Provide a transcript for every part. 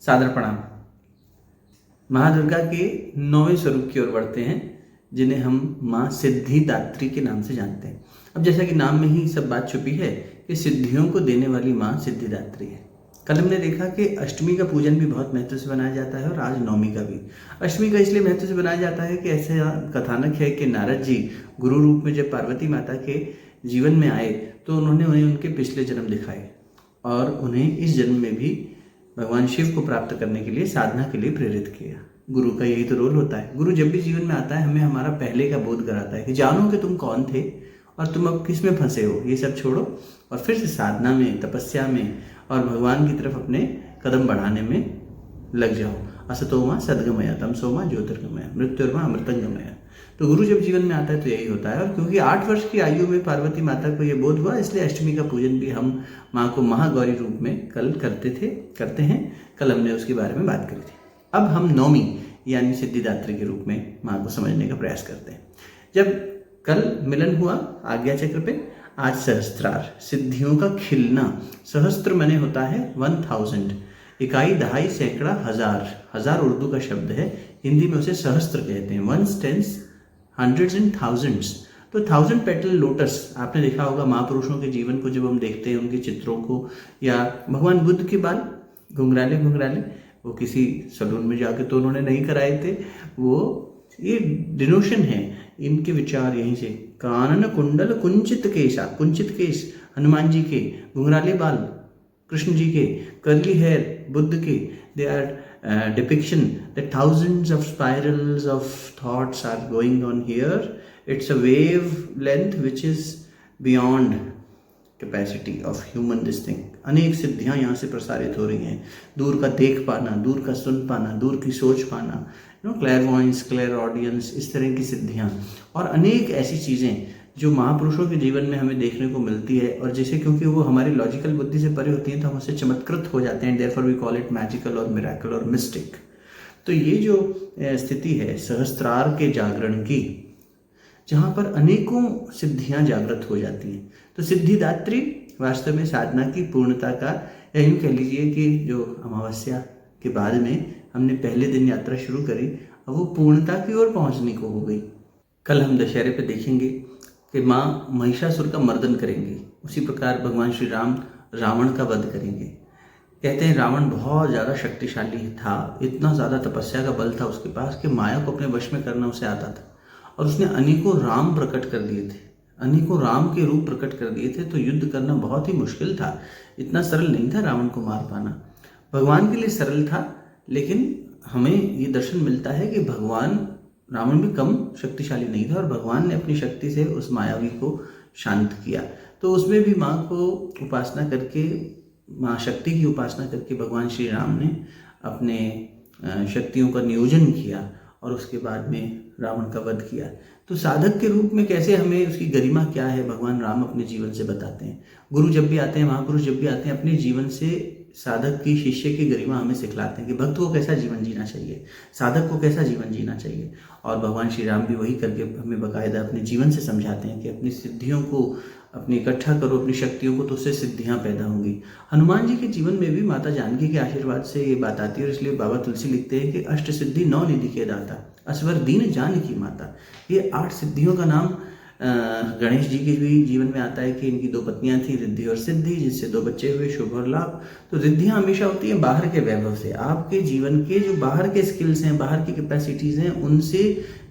सादर प्रणाम। माँ दुर्गा के 9वें स्वरूप की ओर बढ़ते हैं, जिन्हें हम माँ सिद्धिदात्री के नाम से जानते हैं। अब जैसा कि नाम में ही सब बात छुपी है कि सिद्धियों को देने वाली माँ सिद्धिदात्री है। कल हमने देखा कि अष्टमी का पूजन भी बहुत महत्व से बनाया जाता है और आज नवमी का भी। अष्टमी का इसलिए महत्व से बनाया जाता है कि ऐसे कथानक है कि नारद जी गुरु रूप में जब पार्वती माता के जीवन में आए तो उन्होंने उन्हें उनके पिछले जन्म दिखाए और उन्हें इस जन्म में भी भगवान शिव को प्राप्त करने के लिए साधना के लिए प्रेरित किया। गुरु का यही तो रोल होता है। गुरु जब भी जीवन में आता है हमें हमारा पहले का बोध कराता है कि जानो कि तुम कौन थे और तुम अब किस में फंसे हो, ये सब छोड़ो और फिर से साधना में, तपस्या में और भगवान की तरफ अपने कदम बढ़ाने में लग जाओ। असतोमा सद्गमया तमसोमा ज्योतिर्गमया मृत्युर्मा अमृतंगमया। तो गुरु जब जीवन में आता है तो यही होता है। और क्योंकि 8 वर्ष की आयु में पार्वती माता को यह बोध हुआ, इसलिए अष्टमी का पूजन भी हम माँ को महागौरी रूप में कल करते हैं। कल हमने उसके बारे में बात करी थी। अब हम नवमी यानी सिद्धिदात्री के रूप में माँ को समझने का प्रयास करते हैं। जब कल मिलन हुआ आज्ञा चक्र पे, आज सहस्त्रार सिद्धियों का खिलना। सहस्त्र माने होता है 1000, इकाई, दहाई, सैकड़ा, हजार उर्दू का शब्द है, हिंदी में उसे सहस्त्र कहते हैं। Ones, tens, hundreds and thousands. तो 1000 पेटल लोटस आपने देखा होगा महापुरुषों के जीवन को जब हम देखते हैं, उनके चित्रों को, या भगवान बुद्ध के बाल घुंघराले वो किसी सलून में जाके तो उन्होंने नहीं कराए थे, वो ये डिनोशन है, इनके विचार यहीं से। कानन कुंडल कुंचित केश हनुमान जी के, घुंघराले बाल कृष्ण जी के, कर्ली हेयर बुद्ध के, they are depiction that thousands of spirals of thoughts are going on here. It's a wavelength which is beyond capacity of human this thing. अनेक सिद्धियां यहाँ से प्रसारित हो रही हैं। दूर का देख पाना, दूर का सुन पाना, दूर की सोच पाना, क्लैरवॉयंस, क्लैरऑडियंस, इस तरह की सिद्धियां और अनेक ऐसी चीज़ें जो महापुरुषों के जीवन में हमें देखने को मिलती है और जैसे क्योंकि वो हमारी लॉजिकल बुद्धि से परे होती हैं तो हम उससे चमत्कृत हो जाते हैं। Therefore we call it magical और मिरेकल और मिस्टिक। तो ये जो स्थिति है सहस्त्रार के जागरण की, जहाँ पर अनेकों सिद्धियाँ जागृत हो जाती हैं। तो सिद्धिदात्री वास्तव में साधना की पूर्णता का, या यूँ कह लीजिए कि जो अमावस्या के बाद में हमने पहले दिन यात्रा शुरू करी, अब वो पूर्णता की ओर पहुँचने को हो गई। कल हम दशहरे पे देखेंगे कि माँ महिषासुर का मर्दन करेंगी, उसी प्रकार भगवान श्री राम रावण का वध करेंगे। कहते हैं रावण बहुत ज़्यादा शक्तिशाली था, इतना ज़्यादा तपस्या का बल था उसके पास कि माया को अपने वश में करना उसे आता था और उसने अनेकों राम प्रकट कर दिए थे, अनेकों राम के रूप प्रकट कर दिए थे। तो युद्ध करना बहुत ही मुश्किल था, इतना सरल नहीं था रावण को मार पाना। भगवान के लिए सरल था, लेकिन हमें ये दर्शन मिलता है कि भगवान रावण भी कम शक्तिशाली नहीं था और भगवान ने अपनी शक्ति से उस मायावी को शांत किया। तो उसमें भी माँ को उपासना करके, माँ शक्ति की उपासना करके भगवान श्री राम ने अपने शक्तियों का नियोजन किया और उसके बाद में रावण का वध किया। तो साधक के रूप में कैसे हमें उसकी गरिमा क्या है भगवान राम अपने जीवन से बताते हैं। गुरु जब भी आते हैं, महापुरुष जब भी आते हैं, अपने जीवन से साधक की, शिष्य की गरिमा हमें सिखलाते हैं कि भक्त को कैसा जीवन जीना चाहिए, साधक को कैसा जीवन जीना चाहिए। और भगवान श्री राम भी वही करके हमें बाकायदा अपने जीवन से समझाते हैं कि अपनी सिद्धियों को अपनी इकट्ठा करो, अपनी शक्तियों को, तो उससे सिद्धियां पैदा होंगी। हनुमान जी के जीवन में भी माता जानकी के आशीर्वाद से ये बात आती है और इसलिए बाबा तुलसी लिखते हैं कि अष्ट सिद्धि 9 निधि के दाता असवर दीन जानकी माता। ये 8 सिद्धियों का नाम गणेश जी के भी जीवन में आता है कि इनकी 2 पत्नियां थी, रिद्धि और सिद्धि, जिससे 2 बच्चे हुए, शुभ और लाभ। तो रिद्धियां हमेशा होती हैं बाहर के वैभव से, आपके जीवन के जो बाहर के स्किल्स हैं, बाहर की कैपेसिटीज हैं, उनसे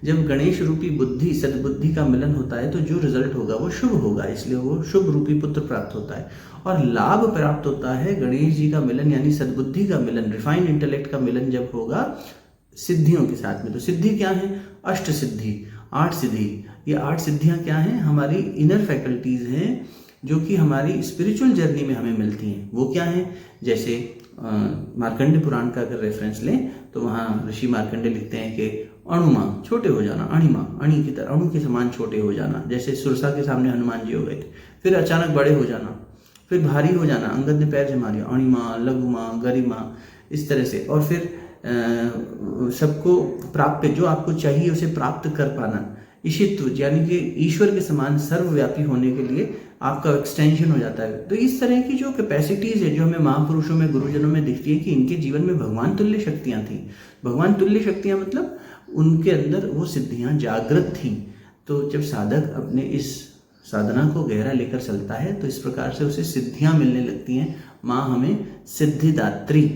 जब गणेश रूपी बुद्धि, सद्बुद्धि का मिलन होता है तो जो रिजल्ट होगा वो शुभ होगा, इसलिए वो शुभ रूपी पुत्र प्राप्त होता है। और लाभ प्राप्त होता है गणेश जी का मिलन यानी सद्बुद्धि का मिलन, रिफाइंड इंटेलेक्ट का मिलन जब होगा सिद्धियों के साथ में। तो सिद्धि क्या है? अष्ट सिद्धि, 8 सिद्धि। ये 8 सिद्धियां क्या हैं? हमारी इनर फैकल्टीज हैं जो कि हमारी स्पिरिचुअल जर्नी में हमें मिलती हैं। वो क्या हैं? जैसे मार्कंडे पुराण का अगर रेफरेंस लें तो वहाँ ऋषि मार्कंडे लिखते हैं कि अणुमा छोटे हो जाना, अणिमा अणि की तरह, अणु के समान छोटे हो जाना। जैसे सुरसा के सामने हनुमान जी हो गए थे, फिर अचानक बड़े हो जाना, फिर भारी हो जाना, अंगद ने पैर जमा लिया, अणिमा, लघुमा, गरिमा, इस तरह से। और फिर सबको प्राप्त, जो आपको चाहिए उसे प्राप्त कर पाना, ईशित्व यानी कि ईश्वर के समान सर्वव्यापी होने के लिए आपका एक्सटेंशन हो जाता है। तो इस तरह की जो कैपेसिटीज़ है जो हमें महापुरुषों में, गुरुजनों में दिखती है कि इनके जीवन में भगवान तुल्य शक्तियाँ थी। भगवान तुल्य शक्तियाँ मतलब उनके अंदर वो सिद्धियाँ जागृत थीं। तो जब साधक अपने इस साधना को गहरा लेकर चलता है तो इस प्रकार से उसे सिद्धियाँ मिलने लगती हैं। माँ हमें सिद्धिदात्री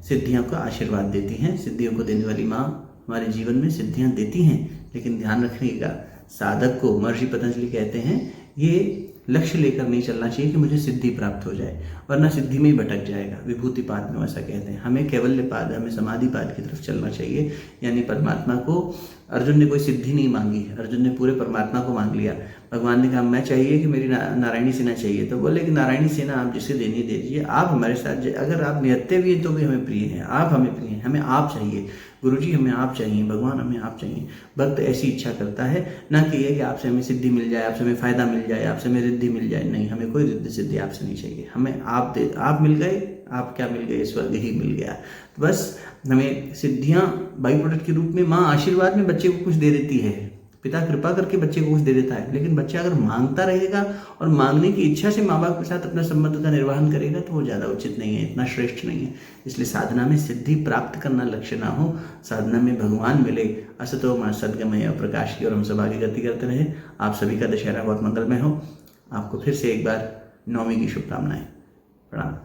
सिद्धियों का आशीर्वाद देती हैं। सिद्धियों को देने वाली माँ हमारे जीवन में सिद्धियाँ देती हैं, लेकिन ध्यान रखिएगा साधक को, महर्षि पतंजलि कहते हैं, ये लक्ष्य लेकर नहीं चलना चाहिए कि मुझे सिद्धि प्राप्त हो जाए, वरना सिद्धि में ही भटक जाएगा। विभूतिपाद में ऐसा कहते हैं। हमें कैवल्यपाद, हमें समाधिपाद की तरफ चलना चाहिए। यानी परमात्मा को, अर्जुन ने कोई सिद्धि नहीं मांगी, अर्जुन ने पूरे परमात्मा को मांग लिया। भगवान ने कहा मैं चाहिए कि मेरी नारायणी सेना चाहिए, तो बोले कि नारायणी सेना आप जिसे देनी दे दीजिए, आप हमारे साथ, अगर आप निहत्ते भी हैं तो भी हमें प्रिय हैं, आप हमें प्रिय हैं, हमें आप चाहिए गुरुजी, हमें आप चाहिए, भगवान हमें आप चाहिए। भक्त ऐसी इच्छा करता है, ना कि ये कि आपसे हमें सिद्धि मिल जाए, आपसे हमें फायदा मिल जाए, आपसे हमें रिद्धि मिल जाए। नहीं, हमें कोई रिद्धि सिद्धि आपसे नहीं चाहिए, हमें आप मिल गए। आप क्या मिल गए? स्वर्ग ही मिल गया। तो बस हमें सिद्धियां बाई प्रोडक्ट के रूप में माँ आशीर्वाद में बच्चे को कुछ दे देती है, पिता कृपा करके बच्चे को कुछ दे देता है, लेकिन बच्चा अगर मांगता रहेगा और मांगने की इच्छा से माँ बाप के साथ अपना संबंध का निर्वहन करेगा तो वो ज़्यादा उचित नहीं है, इतना श्रेष्ठ नहीं है। इसलिए साधना में सिद्धि प्राप्त करना लक्ष्य ना हो, साधना में भगवान मिले। असतो मा सद्गमय प्रकाश की और हम सब आगे गति करते रहे। आप सभी का दशहरा बहुत मंगलमय हो। आपको फिर से एक बार 9वीं की शुभकामनाएं। प्रणाम।